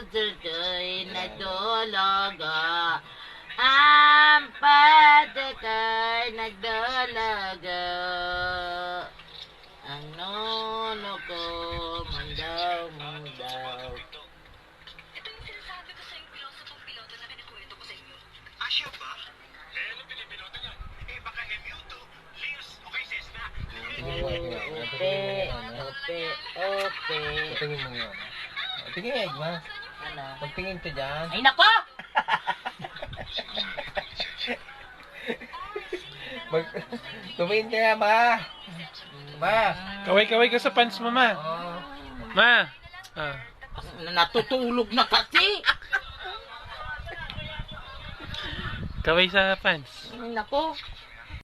puso ko'y nagdulaga. Ang pati ko'y nagdulaga. Ang nono ko, mandaw-mandaw. Ito yung sinasabi ko sa yung piloto na kinakwento ko sa inyo. Asya ba? Eh, ano pinipiloto niya? Eh, baka MU2, Leos, o kay Cessna. Ope. Tingin mo yun. Tingin, ma. Ano? Pagtingin ka dyan. Ay, nako! Tumingin ka nga, ma. Ma. Kaway-kaway ka sa pants mo, ma. Oh. Ma. Ah. Natutulog na kasi. Kaway sa pants. Ay, nako.